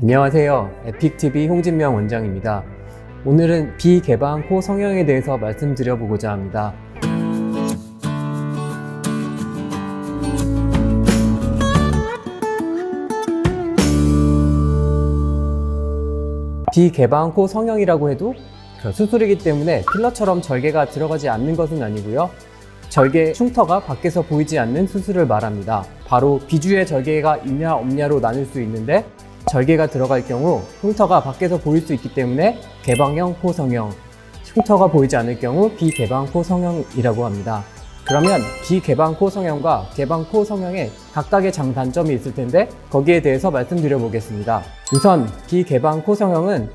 안녕하세요. 에픽TV 홍진명 원장입니다. 오늘은 비개방 코 성형에 대해서 말씀드려보고자 합니다. 비개방 코 성형이라고 해도 수술이기 때문에 필러처럼 절개가 들어가지 않는 것은 아니고요. 절개 흉터가 밖에서 보이지 않는 수술을 말합니다. 바로 비주의 절개가 있냐 없냐로 나눌 수 있는데, 절개가 들어갈 경우 흉터가 밖에서 보일 수 있기 때문에 개방형 코 성형, 흉터가 보이지 않을 경우 비개방 코 성형이라고 합니다. 그러면 비개방 코 성형과 개방 코 성형에 각각의 장단점이 있을 텐데, 거기에 대해서 말씀드려 보겠습니다. 우선 비개방 코 성형은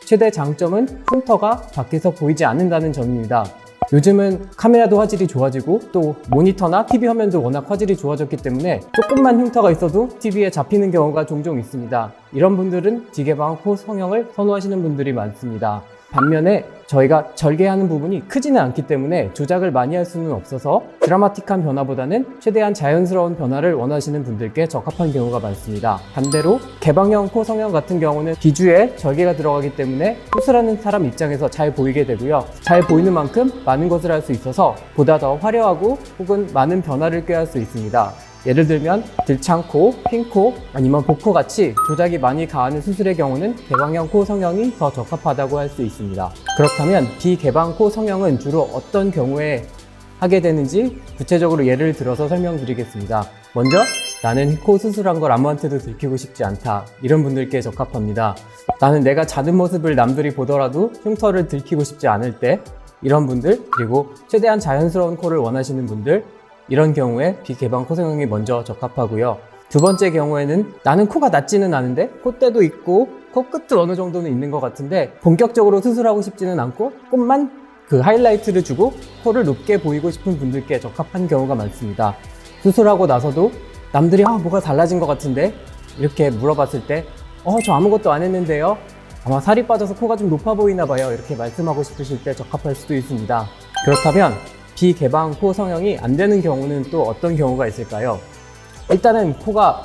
최대 장점은 흉터가 밖에서 보이지 않는다는 점입니다. 요즘은 카메라도 화질이 좋아지고 또 모니터나 TV 화면도 워낙 화질이 좋아졌기 때문에 조금만 흉터가 있어도 TV에 잡히는 경우가 종종 있습니다. 이런 분들은 비개방 코 성형을 선호하시는 분들이 많습니다. 반면에 저희가 절개하는 부분이 크지는 않기 때문에 조작을 많이 할 수는 없어서 드라마틱한 변화보다는 최대한 자연스러운 변화를 원하시는 분들께 적합한 경우가 많습니다. 반대로 개방형 코 성형 같은 경우는 비주에 절개가 들어가기 때문에 수술하는 사람 입장에서 잘 보이게 되고요. 잘 보이는 만큼 많은 것을 할 수 있어서 보다 더 화려하고 혹은 많은 변화를 꾀할 수 있습니다. 예를 들면 들창코, 핀코, 아니면 복코 같이 조작이 많이 가하는 수술의 경우는 개방형 코 성형이 더 적합하다고 할 수 있습니다. 그렇다면 비개방 코 성형은 주로 어떤 경우에 하게 되는지 구체적으로 예를 들어서 설명드리겠습니다. 먼저, 나는 코 수술한 걸 아무한테도 들키고 싶지 않다, 이런 분들께 적합합니다. 나는 내가 자는 모습을 남들이 보더라도 흉터를 들키고 싶지 않을 때, 이런 분들, 그리고 최대한 자연스러운 코를 원하시는 분들, 이런 경우에 비개방 코 성형이 먼저 적합하고요. 두 번째 경우에는 나는 코가 낮지는 않은데 콧대도 있고 코끝도 어느 정도는 있는 것 같은데 본격적으로 수술하고 싶지는 않고 조금만 그 하이라이트를 주고 코를 높게 보이고 싶은 분들께 적합한 경우가 많습니다. 수술하고 나서도 남들이 뭐가 달라진 것 같은데 이렇게 물어봤을 때 저 아무것도 안 했는데요, 아마 살이 빠져서 코가 좀 높아 보이나 봐요, 이렇게 말씀하고 싶으실 때 적합할 수도 있습니다. 그렇다면 비개방 코 성형이 안 되는 경우는 또 어떤 경우가 있을까요? 일단은 코가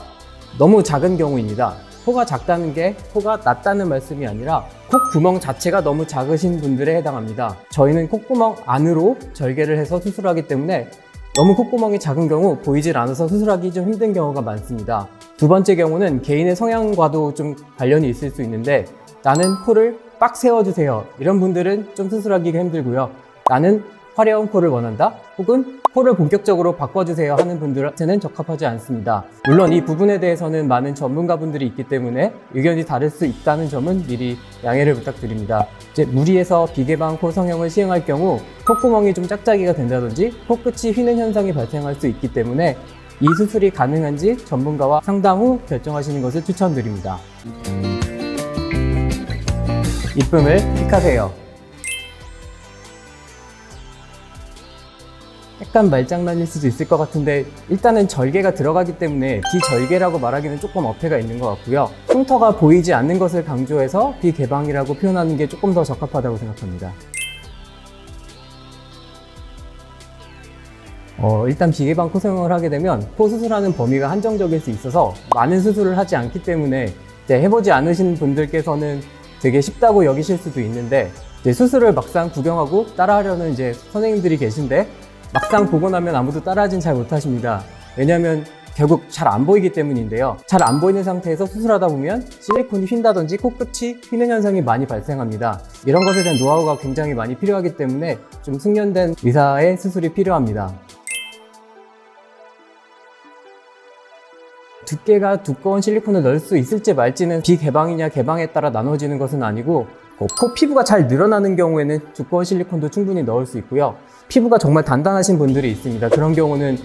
너무 작은 경우입니다. 코가 작다는 게 코가 낮다는 말씀이 아니라 콧구멍 자체가 너무 작으신 분들에 해당합니다. 저희는 콧구멍 안으로 절개를 해서 수술하기 때문에 너무 콧구멍이 작은 경우 보이질 않아서 수술하기 좀 힘든 경우가 많습니다. 두 번째 경우는 개인의 성향과도 좀 관련이 있을 수 있는데, 나는 코를 빡 세워주세요, 이런 분들은 좀 수술하기가 힘들고요. 나는 화려한 코를 원한다, 혹은 코를 본격적으로 바꿔주세요 하는 분들한테는 적합하지 않습니다. 물론 이 부분에 대해서는 많은 전문가분들이 있기 때문에 의견이 다를 수 있다는 점은 미리 양해를 부탁드립니다. 이제 무리해서 비개방 코 성형을 시행할 경우 콧구멍이 좀 짝짝이가 된다든지 코끝이 휘는 현상이 발생할 수 있기 때문에 이 수술이 가능한지 전문가와 상담 후 결정하시는 것을 추천드립니다. 이쁨을 픽하세요. 약간 말장난일 수도 있을 것 같은데, 일단은 절개가 들어가기 때문에 비절개라고 말하기는 조금 어폐가 있는 것 같고요. 흉터가 보이지 않는 것을 강조해서 비개방이라고 표현하는 게 조금 더 적합하다고 생각합니다. 일단 비개방 코 성형을 하게 되면 코 수술하는 범위가 한정적일 수 있어서 많은 수술을 하지 않기 때문에 해보지 않으신 분들께서는 되게 쉽다고 여기실 수도 있는데, 수술을 막상 구경하고 따라하려는 선생님들이 계신데 막상 보고 나면 아무도 따라하진 잘 못하십니다. 왜냐하면 결국 잘 안 보이기 때문인데요. 잘 안 보이는 상태에서 수술하다 보면 실리콘이 휜다든지 코끝이 휘는 현상이 많이 발생합니다. 이런 것에 대한 노하우가 굉장히 많이 필요하기 때문에 좀 숙련된 의사의 수술이 필요합니다. 두께가 두꺼운 실리콘을 넣을 수 있을지 말지는 비개방이냐 개방에 따라 나눠지는 것은 아니고, 코 피부가 잘 늘어나는 경우에는 두꺼운 실리콘도 충분히 넣을 수 있고요. 피부가 정말 단단하신 분들이 있습니다. 그런 경우는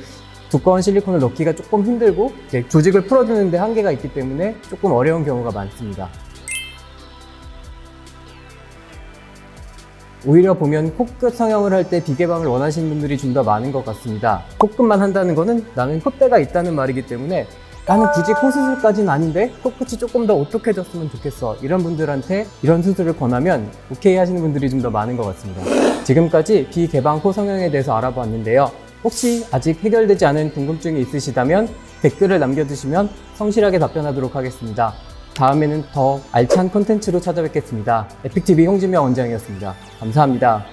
두꺼운 실리콘을 넣기가 조금 힘들고 조직을 풀어주는 데 한계가 있기 때문에 조금 어려운 경우가 많습니다. 오히려 보면 코끝 성형을 할 때 비개방을 원하시는 분들이 좀 더 많은 것 같습니다. 코끝만 한다는 거는 나는 콧대가 있다는 말이기 때문에 나는 굳이 코 수술까지는 아닌데 코끝이 조금 더 오똑해졌으면 좋겠어, 이런 분들한테 이런 수술을 권하면 오케이 하시는 분들이 좀 더 많은 것 같습니다. 지금까지 비개방 코 성형에 대해서 알아봤는데요. 혹시 아직 해결되지 않은 궁금증이 있으시다면 댓글을 남겨주시면 성실하게 답변하도록 하겠습니다. 다음에는 더 알찬 콘텐츠로 찾아뵙겠습니다. 에픽TV 홍진명 원장이었습니다. 감사합니다.